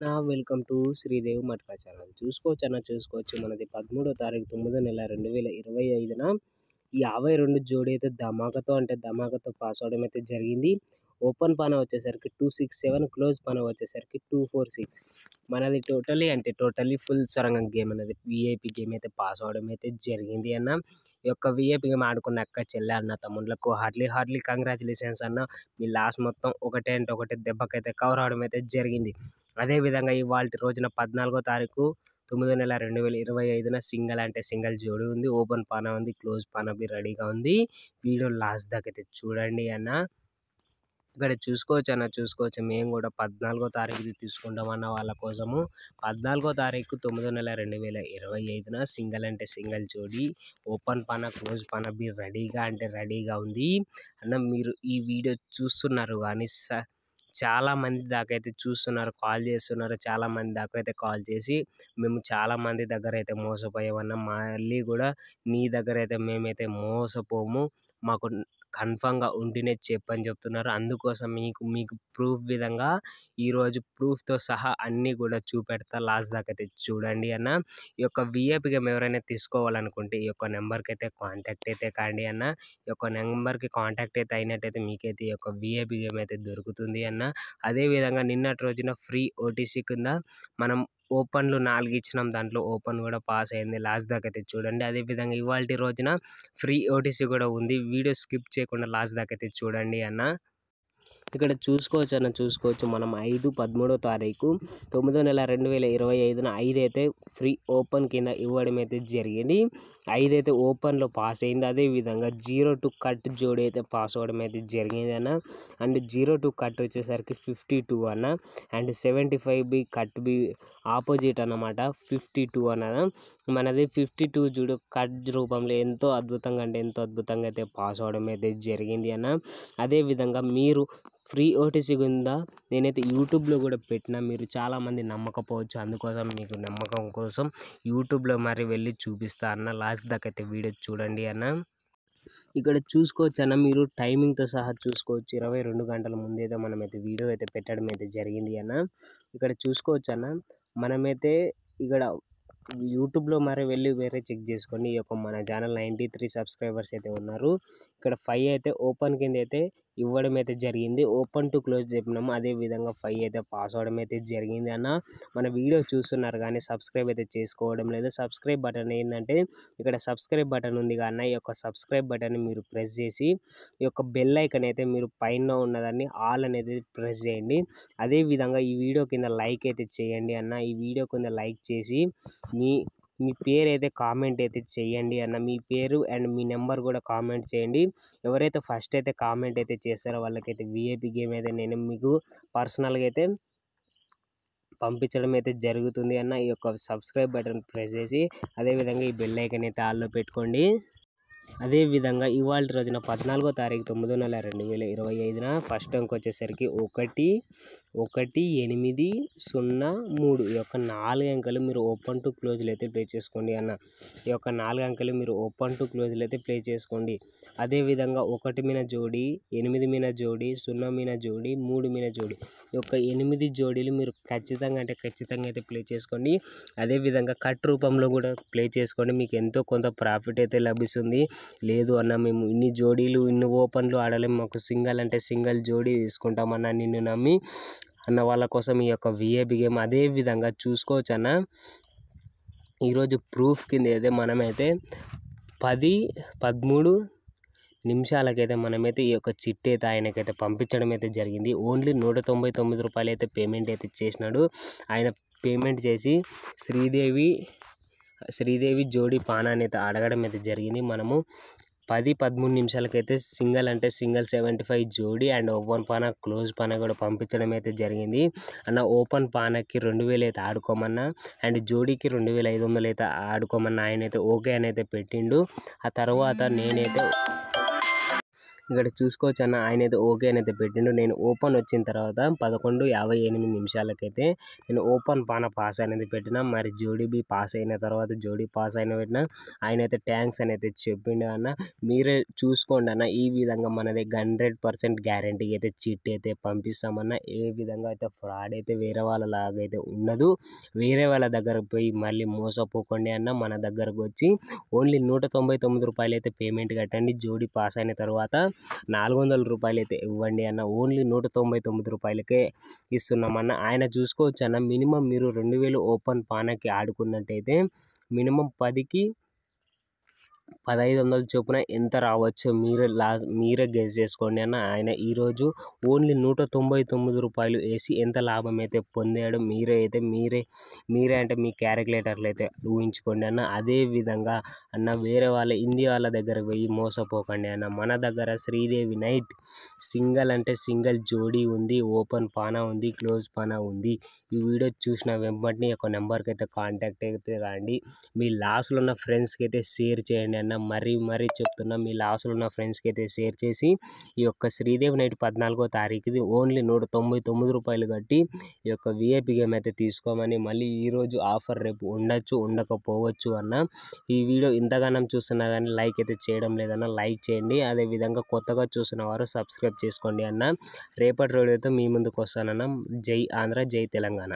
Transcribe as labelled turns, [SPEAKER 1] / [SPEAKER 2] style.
[SPEAKER 1] Welcome to Sridevi matka channel. చూసుకోవచ్చు మనది 13వ తారీఖు 9వ నెల 2025న ఈ 52 జోడీ అయితే ధమాకాతో పాస్ అవ్వడం అయితే జరిగింది. ఓపెన్ పాన వచ్చేసరికి 267, క్లోజ్ పాన వచ్చేసరికి 246. మనది టోటలీ ఫుల్ సొరంగం గేమ్ అనేది విఐపి గేమ్ అయితే పాస్ అవ్వడం అయితే జరిగింది అన్న. ఈ యొక్క విఐపి గేమ్ ఆడుకున్న అక్క చెల్లె అన్న తమ్ముళ్ళకు హార్డ్లీ కంగ్రాచులేషన్స్ అన్న. మీ లాస్ మొత్తం ఒకటే దెబ్బకైతే కవర్ అవడం అయితే జరిగింది. అదేవిధంగా ఇవాల్టి రోజున 14వ తారీఖు 9వ నెల 2025న సింగిల్ జోడీ ఉంది. ఓపెన్ పాన ఉంది, క్లోజ్ పాన బి రెడీగా ఉంది. వీడియో లాస్ట్ దాకా అయితే చూడండి అన్న. ఇక్కడ చూసుకోవచ్చు మేము కూడా 14వ తారీఖు తీసుకుంటాం అన్న వాళ్ళ కోసము. 14వ తారీఖు 9వ నెల 2025న సింగిల్ జోడీ ఓపెన్ పాన, క్లోజ్ పాన బి రెడీగా ఉంది అన్న. మీరు ఈ వీడియో చూస్తున్నారు కానీ చాలా మంది దాకా అయితే చూస్తున్నారు, కాల్ చేస్తున్నారు. చాలా మంది దాకా అయితే కాల్ చేసి మేము చాలా మంది దగ్గర అయితే మోసపోయామన్నా, మళ్ళీ కూడా నీ దగ్గర అయితే మేమైతే మోసపోము, మాకు కన్ఫామ్గా ఉంటేనే చెప్పని చెప్తున్నారు. అందుకోసం మీకు ప్రూఫ్ విధంగా ఈరోజు ప్రూఫ్తో సహా అన్నీ కూడా చూపెడతా. లాస్ట్ దాకా అయితే చూడండి అన్న. ఈ యొక్క విఐపి గేమ్ ఎవరైనా తీసుకోవాలనుకుంటే ఈ యొక్క నెంబర్కి అయితే కాంటాక్ట్ అయితే కాండి అన్న. ఈ యొక్క నెంబర్కి కాంటాక్ట్ అయితే అయినట్టయితే మీకైతే ఈ యొక్క విఐపి గేమ్ అయితే దొరుకుతుంది అన్న. అదేవిధంగా నిన్నటి రోజున ఫ్రీ ఓటీసీ కింద మనం ఓపెన్లు 4 ఇచ్చినాం, దాంట్లో ఓపెన్ కూడా పాస్ అయింది. లాస్ట్ దాకా అయితే చూడండి. అదేవిధంగా ఇవాల్టి రోజున ఫ్రీ ఓటీసీ కూడా ఉంది. వీడియో స్కిప్ చేయకుండా లాస్ట్ దాకా అయితే చూడండి అన్న. ఇక్కడ చూసుకోవచ్చు మనం 13వ తారీఖు 9వ నెల 2025న 5 అయితే ఫ్రీ ఓపెన్ కింద ఇవ్వడం అయితే జరిగింది. 5 అయితే ఓపెన్లో పాస్ అయింది. అదేవిధంగా 0-2 కట్ జోడీ అయితే పాస్ అవ్వడం అయితే జరిగింది అన్న. అండ్ 0-2 కట్ వచ్చేసరికి 52 అన్న. అండ్ 75 కట్ బి ఆపోజిట్ అన్నమాట 52 అన్నది. మనది 52 జోడీ కట్ రూపంలో ఎంతో అద్భుతంగా అయితే పాస్ అవ్వడం అయితే జరిగింది అన్న. అదేవిధంగా మీరు ఫ్రీ ఓటీసీ కింద నేనైతే యూట్యూబ్లో కూడా పెట్టిన, మీరు చాలామంది నమ్మకపోవచ్చు. అందుకోసం మీకు నమ్మకం కోసం యూట్యూబ్లో మరి వెళ్ళి చూపిస్తా అన్న. లాస్ట్ దాకా అయితే వీడియో చూడండి అన్న. ఇక్కడ చూసుకోవచ్చు అన్న, మీరు టైమింగ్తో సహా చూసుకోవచ్చు. 22 గంటల ముందైతే మనమైతే వీడియో అయితే పెట్టడం అయితే జరిగింది అన్న. ఇక్కడ చూసుకోవచ్చు అన్న, మనమైతే ఇక్కడ యూట్యూబ్లో మరి వెళ్ళి వేరే చెక్ చేసుకోండి. ఈ యొక్క మన ఛానల్ 93 సబ్స్క్రైబర్స్ అయితే ఉన్నారు. ఇక్కడ 5 అయితే ఓపెన్ కింద అయితే ఇవ్వడం అయితే జరిగింది. ఓపెన్ టు క్లోజ్ చెప్పినాము. అదేవిధంగా 5 అయితే పాస్ అవ్వడం అయితే జరిగింది అన్న. మన వీడియో చూస్తున్నారు కానీ సబ్స్క్రైబ్ అయితే చేసుకోవడం లేదు. సబ్స్క్రైబ్ బటన్ ఏంటంటే ఇక్కడ సబ్స్క్రైబ్ బటన్ ఉంది కానీ ఈ యొక్క సబ్స్క్రైబ్ బటన్ మీరు ప్రెస్ చేసి ఈ యొక్క బెల్ ఐకాన్ అయితే మీరు పైన ఉన్నదాన్ని ఆల్ అనేది ప్రెస్ చేయండి. అదేవిధంగా ఈ వీడియో కింద లైక్ అయితే చేయండి అన్న. ఈ వీడియో కింద లైక్ చేసి మీ పేరు అయితే కామెంట్ అయితే చేయండి అన్న. మీ పేరు అండ్ మీ నెంబర్ కూడా కామెంట్ చేయండి. ఎవరైతే ఫస్ట్ అయితే కామెంట్ అయితే చేస్తారో వాళ్ళకైతే విఐపి గేమ్ అయితే నేను మీకు పర్సనల్గా అయితే పంపించడం అయితే జరుగుతుంది అన్న. ఈ యొక్క సబ్స్క్రైబ్ బటన్ ప్రెస్ చేసి అదేవిధంగా ఈ బెల్ ఐకాన్ అయితే ఆల్లో పెట్టుకోండి. అదేవిధంగా ఇవాల్టి రోజున 14వ తారీఖు 9వ నెల 2025న ఫస్ట్ అంక్ వచ్చేసరికి 11803. ఈ యొక్క 4 అంకెలు మీరు ఓపెన్ టు క్లోజ్లు అయితే ప్లే చేసుకోండి అన్న. ఈ యొక్క 4 అంకెలు మీరు ఓపెన్ టు క్లోజ్లు అయితే ప్లే చేసుకోండి. అదేవిధంగా 1 మీన జోడీ, 8 మీన జోడీ, 0 మీన జోడీ, 3 మీన జోడీ, ఈ యొక్క 8 జోడీలు మీరు ఖచ్చితంగా అయితే ప్లే చేసుకోండి. అదేవిధంగా కట్ రూపంలో కూడా ప్లే చేసుకోండి. మీకు ఎంతో కొంత ప్రాఫిట్ అయితే లభిస్తుంది. లేదు అన్న మేము ఇన్ని జోడీలు ఇన్ని ఓపెన్లు ఆడలేము, మాకు సింగిల్ జోడీ తీసుకుంటామన్నా నిన్ను నమ్మి అన్న వాళ్ళ కోసం ఈ యొక్క విఐపి గేమ్. అదేవిధంగా చూసుకోవచ్చు అన్న, ఈరోజు ప్రూఫ్ కింద అయితే మనమైతే 10-13 నిమిషాలకైతే మనమైతే ఈ యొక్క చిట్టి అయితే ఆయనకైతే పంపించడం అయితే జరిగింది. ఓన్లీ 199 రూపాయలు అయితే పేమెంట్ అయితే చేసినాడు. ఆయన పేమెంట్ చేసి శ్రీదేవి జోడీ పానాన్ని అయితే అడగడం అయితే జరిగింది. మనము 10-13 నిమిషాలకైతే సింగిల్ 75 జోడీ అండ్ ఓపెన్ పాన, క్లోజ్ పాన కూడా పంపించడం అయితే జరిగింది అన్న. ఓపెన్ పానకి 2000 అయితే ఆడుకోమన్నా అండ్ జోడీకి 2500 అయితే ఆడుకోమన్నా ఆయన అయితే ఓకే అని అయితే పెట్టిండు. ఆ తర్వాత నేనైతే ఇక్కడ చూసుకోవచ్చు అన్న, ఆయన అయితే ఓకే అని అయితే పెట్టిండు. నేను ఓపెన్ వచ్చిన తర్వాత 11:58 నిమిషాలకైతే నేను ఓపెన్ పాస్ అనేది పెట్టిన. మరి జోడీ బి పాస్ అయిన తర్వాత జోడీ పాస్ అయిన పెట్టిన. ఆయన అయితే థ్యాంక్స్ అని అయితే చెప్పిండు అన్న. మీరే చూసుకోండి అన్న, ఈ విధంగా మనది 100% గ్యారంటీగా అయితే చిట్టి అయితే పంపిస్తామన్న. ఏ విధంగా అయితే ఫ్రాడ్ అయితే వేరే వాళ్ళలాగా అయితే ఉండదు. వేరే వాళ్ళ దగ్గరకు పోయి మళ్ళీ మోసపోకండి అన్న. మన దగ్గరకు వచ్చి ఓన్లీ 199 రూపాయలు అయితే పేమెంట్ కట్టండి. జోడీ పాస్ అయిన తర్వాత 400 రూపాయలు అయితే ఇవ్వండి అన్న. ఓన్లీ 199 రూపాయలకే ఇస్తున్నామన్న. ఆయన చూసుకోవచ్చు అన్న, మినిమం మీరు 2000 ఓపెన్ పానకి ఆడుకున్నట్టయితే మినిమం 10కి 1500 చొప్పున ఎంత రావచ్చో మీరే గెస్ చేసుకోండి అన్న. ఆయన ఈరోజు ఓన్లీ 199 రూపాయలు వేసి ఎంత లాభం అయితే పొందాడు మీరే అంటే మీ క్యాలిక్యులేటర్లు అయితే ఊహించుకోండి అన్న. అదే విధంగా అన్న వేరే వాళ్ళ ఇండియా వాళ్ళ దగ్గర పోయి మోసపోకండి అన్న. మన దగ్గర శ్రీదేవి నైట్ సింగల్ అంటే సింగల్ జోడీ ఉంది, ఓపెన్ పానా ఉంది, క్లోజ్ పానా ఉంది. ఈ వీడియో చూసిన వెంబడిని ఒక నెంబర్కి అయితే కాంటాక్ట్ అయితే కాండి. మీ లాస్లో ఉన్న ఫ్రెండ్స్కి అయితే షేర్ చేయండి అన్న. మరీ చెప్తున్నా, మీ లాస్లో ఉన్న ఫ్రెండ్స్కి అయితే షేర్ చేసి ఈ యొక్క శ్రీదేవి నైట్ 14వ తారీఖుది ఓన్లీ 199 రూపాయలు కట్టి ఈ యొక్క విఐపి గేమ్ అయితే తీసుకోమని. మళ్ళీ ఈరోజు ఆఫర్ రేపు ఉండొచ్చు, ఉండకపోవచ్చు అన్న. ఈ వీడియో ఇంతగానం చూస్తున్నా కానీ లైక్ అయితే చేయడం లేదన్న, లైక్ చేయండి. అదేవిధంగా కొత్తగా చూస్తున్న వారు సబ్స్క్రైబ్ చేసుకోండి అన్న. రేపటి వీడియోతో మీ ముందుకు వస్తానన్న. జై ఆంధ్ర, జై తెలంగాణ.